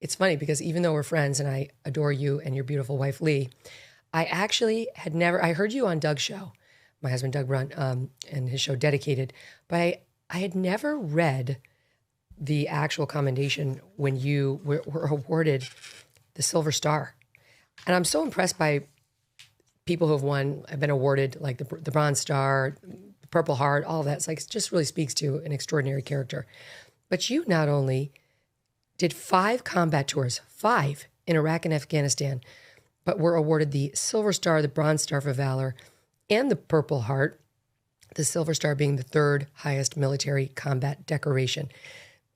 It's funny because even though we're friends and I adore you and your beautiful wife, Lee, I actually had never, I heard you on Doug's show, my husband, Doug Brunt, and his show Dedicated, but I had never read the actual commendation when you were awarded the Silver Star. And I'm so impressed by people who have been awarded like the Bronze Star, the Purple Heart, all of that. It's like, it just really speaks to an extraordinary character. But you not only did 5 combat tours, 5 in Iraq and Afghanistan, but were awarded the Silver Star, the Bronze Star for Valor, and the Purple Heart, the Silver Star being the 3rd highest military combat decoration.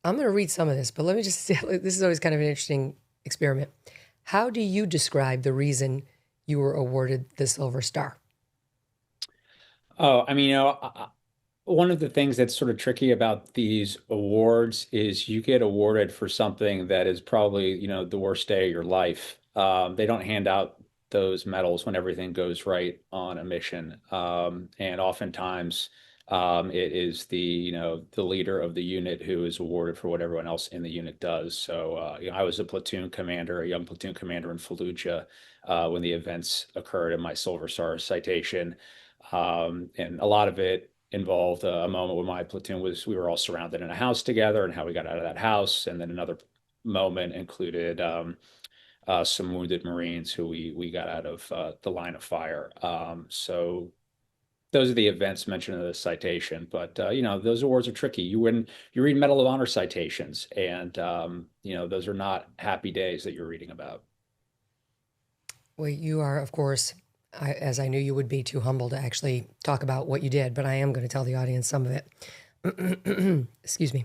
I'm going to read some of this, but let me just say, this is always kind of an interesting experiment. How do you describe the reason you were awarded the Silver Star? Oh, I mean, one of the things that's sort of tricky about these awards is you get awarded for something that is probably, the worst day of your life. They don't hand out those medals when everything goes right on a mission. And oftentimes, it is the leader of the unit who is awarded for what everyone else in the unit does. So, I was a platoon commander, a young platoon commander in Fallujah, when the events occurred in my Silver Star citation. And a lot of it involved a moment when my platoon we were all surrounded in a house together and how we got out of that house. And then another moment included some wounded Marines who we got out of the line of fire. So those are the events mentioned in the citation. But those awards are tricky. You read Medal of Honor citations, and those are not happy days that you're reading about. Well, you are, of course, as I knew you would be, too humble to actually talk about what you did, but I am going to tell the audience some of it. Excuse me.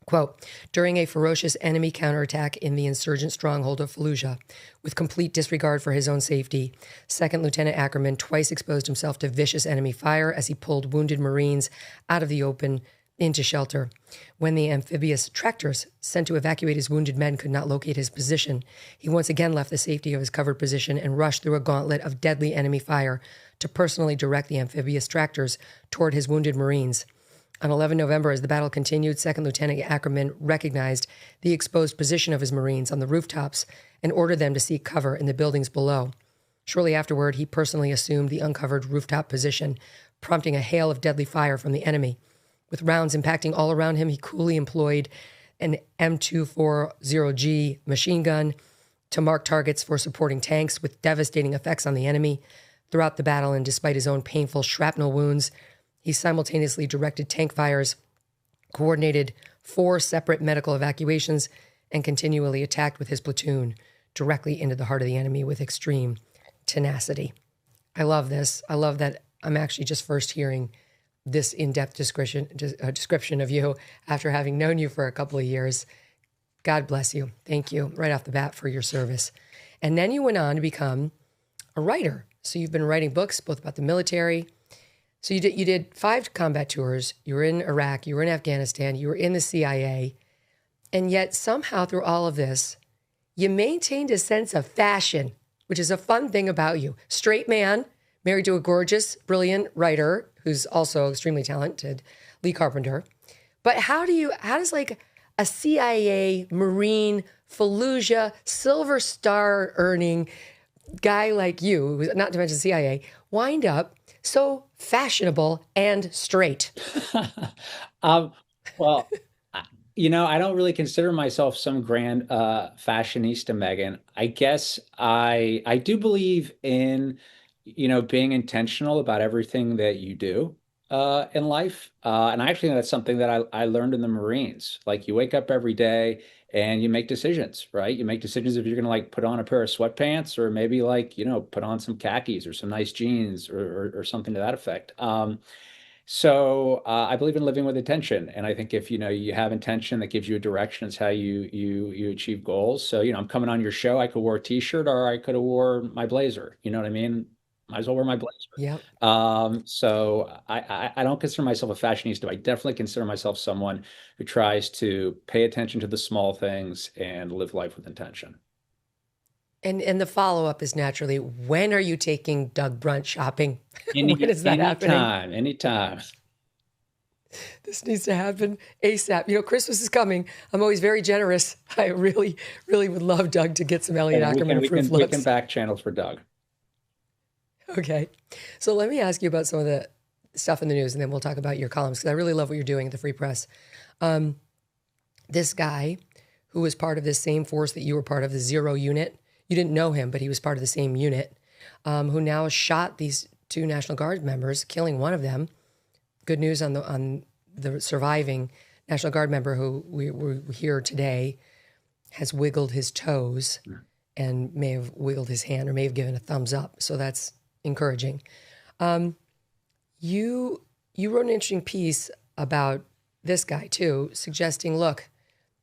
Quote, during a ferocious enemy counterattack in the insurgent stronghold of Fallujah, with complete disregard for his own safety, Second Lieutenant Ackerman twice exposed himself to vicious enemy fire as he pulled wounded Marines out of the open into shelter. When the amphibious tractors sent to evacuate his wounded men could not locate his position, he once again left the safety of his covered position and rushed through a gauntlet of deadly enemy fire to personally direct the amphibious tractors toward his wounded Marines. On 11 November, as the battle continued, Second Lieutenant Ackerman recognized the exposed position of his Marines on the rooftops and ordered them to seek cover in the buildings below. Shortly afterward, he personally assumed the uncovered rooftop position, prompting a hail of deadly fire from the enemy. With rounds impacting all around him, he coolly employed an M240G machine gun to mark targets for supporting tanks with devastating effects on the enemy. Throughout the battle, and despite his own painful shrapnel wounds, he simultaneously directed tank fires, coordinated 4 separate medical evacuations, and continually attacked with his platoon directly into the heart of the enemy with extreme tenacity. I love this. I love that I'm actually just first hearing this in-depth description of you after having known you for a couple of years. God bless you. Thank you right off the bat for your service. And then you went on to become a writer. So you've been writing books both about the military. So you did 5 combat tours. You were in Iraq, you were in Afghanistan, you were in the CIA. And yet somehow through all of this, you maintained a sense of fashion, which is a fun thing about you. Straight man, married to a gorgeous, brilliant writer who's also extremely talented, Lee Carpenter. But how does like a CIA, Marine, Fallujah, Silver Star earning guy like you, not to mention CIA, wind up so fashionable and straight? Um, well, I don't really consider myself some grand fashionista, Megan. I guess I do believe in, being intentional about everything that you do in life. And I actually think that's something that I learned in the Marines. Like you wake up every day and you make decisions, right? You make decisions if you're gonna like put on a pair of sweatpants or maybe like, put on some khakis or some nice jeans or something to that effect. So I believe in living with intention, and I think if you have intention that gives you a direction, it's how you achieve goals. So I'm coming on your show. I could wear a t-shirt, or I could have wore my blazer. You know what I mean? Might as well wear my blazer. Yep. So I don't consider myself a fashionista. I definitely consider myself someone who tries to pay attention to the small things and live life with intention. And the follow-up is naturally, when are you taking Doug Brunt shopping? When is that happening? Anytime. This needs to happen ASAP. You know, Christmas is coming. I'm always very generous. I really, really would love Doug to get some Elliot And Ackerman approved we can looks. back channels for Doug. Okay. So let me ask you about some of the stuff in the news, and then we'll talk about your columns, because I really love what you're doing at the Free Press. This guy who was part of this same force that you were part of, the Zero Unit, you didn't know him, but he was part of the same unit, who now shot these two National Guard members, killing one of them. Good news on the surviving National Guard member who we hear today has wiggled his toes and may have wiggled his hand or may have given a thumbs up. So that's encouraging. You wrote an interesting piece about this guy too, suggesting, look,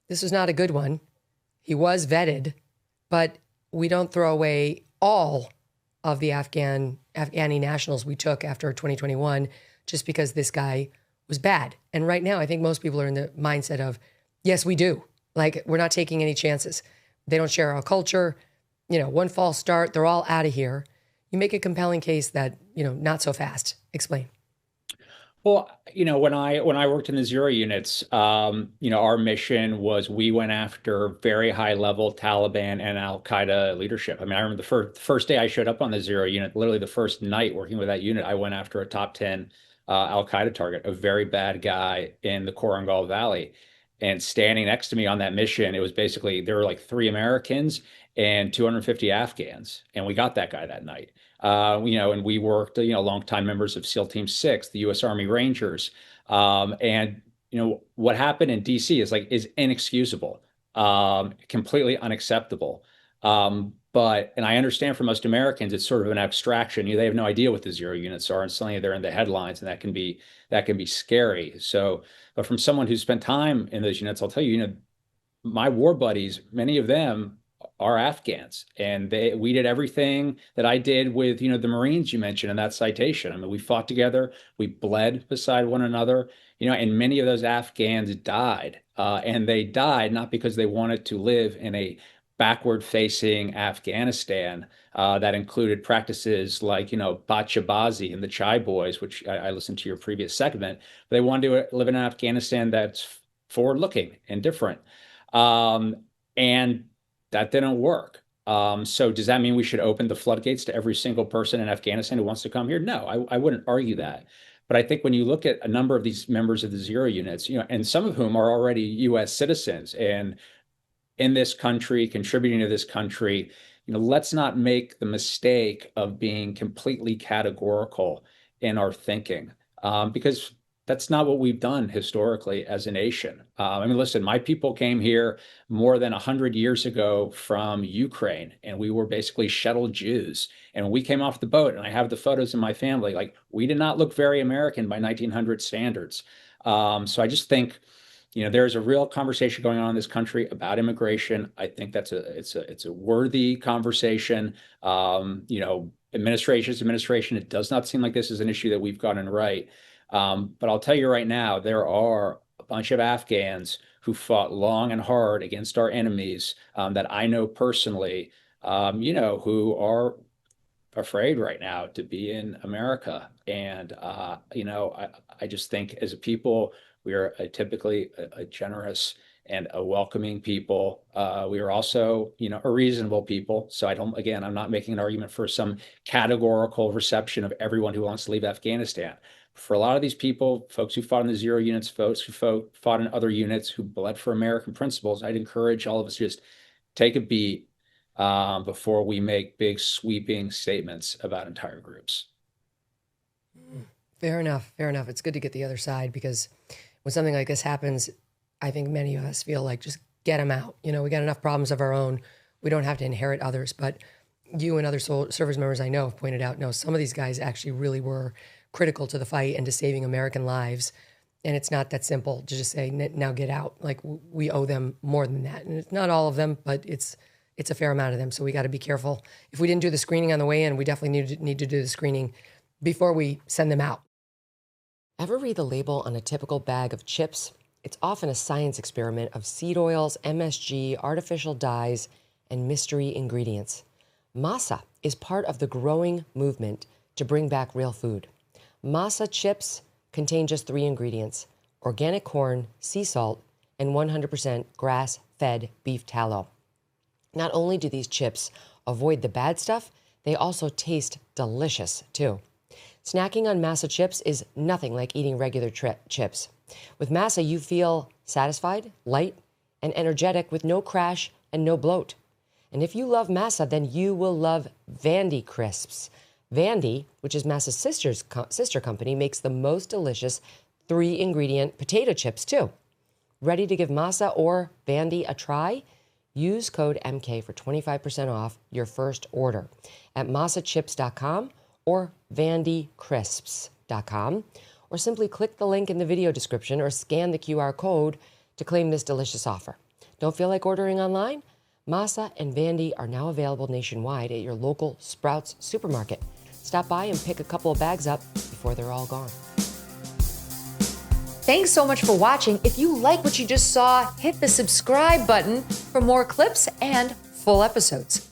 this was not a good one. He was vetted, but we don't throw away all of the Afghani nationals we took after 2021 just because this guy was bad. And right now, I think most people are in the mindset of, yes, we do. Like, we're not taking any chances. They don't share our culture. You know, one false start, they're all out of here. You make a compelling case that, you know, not so fast. Explain. Well, you know, when I worked in the Zero units, you know, our mission was we went after very high level Taliban and Al Qaeda leadership. I mean, I remember the first day I showed up on the Zero unit, literally the first night working with that unit, I went after a top 10 Al Qaeda target, a very bad guy in the Korangal Valley. And standing next to me on that mission, it was basically there were like 3 Americans and 250 Afghans, and we got that guy that night. You know, and we worked, you know, longtime members of SEAL Team 6, the U.S. Army Rangers. And, you know, what happened in D.C. is inexcusable, completely unacceptable. And I understand for most Americans, it's sort of an abstraction. You know, they have no idea what the Zero units are, and suddenly they're in the headlines, and that can be scary. So, but from someone who's spent time in those units, I'll tell you, you know, my war buddies, many of them are Afghans, and we did everything that I did with, you know, the Marines you mentioned in that citation. I mean, we fought together, we bled beside one another, you know, and many of those Afghans died, and they died not because they wanted to live in a backward facing Afghanistan that included practices like, you know, Bachabazi and the Chai Boys, which I listened to your previous segment. But they wanted to live in an Afghanistan that's forward looking and different. And that didn't work. So does that mean we should open the floodgates to every single person in Afghanistan who wants to come here? No, I wouldn't argue that. But I think when you look at a number of these members of the Zero units, you know, and some of whom are already U.S. citizens and in this country, contributing to this country, you know, let's not make the mistake of being completely categorical in our thinking, because that's not what we've done historically as a nation. I mean, listen, my people came here more than 100 years ago from Ukraine, and we were basically shuttle Jews. And when we came off the boat, and I have the photos in my family, like, we did not look very American by 1900 standards. So I just think, you know, there's a real conversation going on in this country about immigration. I think it's a worthy conversation. You know, administration. It does not seem like this is an issue that we've gotten right. But I'll tell you right now, there are a bunch of Afghans who fought long and hard against our enemies, that I know personally, you know, who are afraid right now to be in America. And, you know, I just think as a people, we are typically a generous and a welcoming people. We are also, you know, a reasonable people. So I'm not making an argument for some categorical reception of everyone who wants to leave Afghanistan. For a lot of these people, folks who fought in the Zero units, folks who fought in other units, who bled for American principles, I'd encourage all of us to just take a beat before we make big sweeping statements about entire groups. Fair enough. Fair enough. It's good to get the other side, because when something like this happens, I think many of us feel like, just get them out. You know, we got enough problems of our own. We don't have to inherit others. But you and other service members I know have pointed out, no, some of these guys actually really were critical to the fight and to saving American lives. And it's not that simple to just say, now get out. Like, we owe them more than that. And it's not all of them, but it's a fair amount of them. So we got to be careful. If we didn't do the screening on the way in, we definitely need to do the screening before we send them out. Ever read the label on a typical bag of chips? It's often a science experiment of seed oils, MSG, artificial dyes, and mystery ingredients. Masa is part of the growing movement to bring back real food. Masa chips contain just 3 ingredients: organic corn, sea salt, and 100% grass-fed beef tallow. Not only do these chips avoid the bad stuff, they also taste delicious too. Snacking on Masa chips is nothing like eating regular chips. With Masa, you feel satisfied, light, and energetic with no crash and no bloat. And if you love Masa, then you will love Vandy Crisps. Vandy, which is Masa's sister company, makes the most delicious 3-ingredient potato chips too. Ready to give Masa or Vandy a try? Use code MK for 25% off your first order at masachips.com or vandycrisps.com, or simply click the link in the video description or scan the QR code to claim this delicious offer. Don't feel like ordering online? Masa and Vandy are now available nationwide at your local Sprouts supermarket. Stop by and pick a couple of bags up before they're all gone. Thanks so much for watching. If you like what you just saw, hit the subscribe button for more clips and full episodes.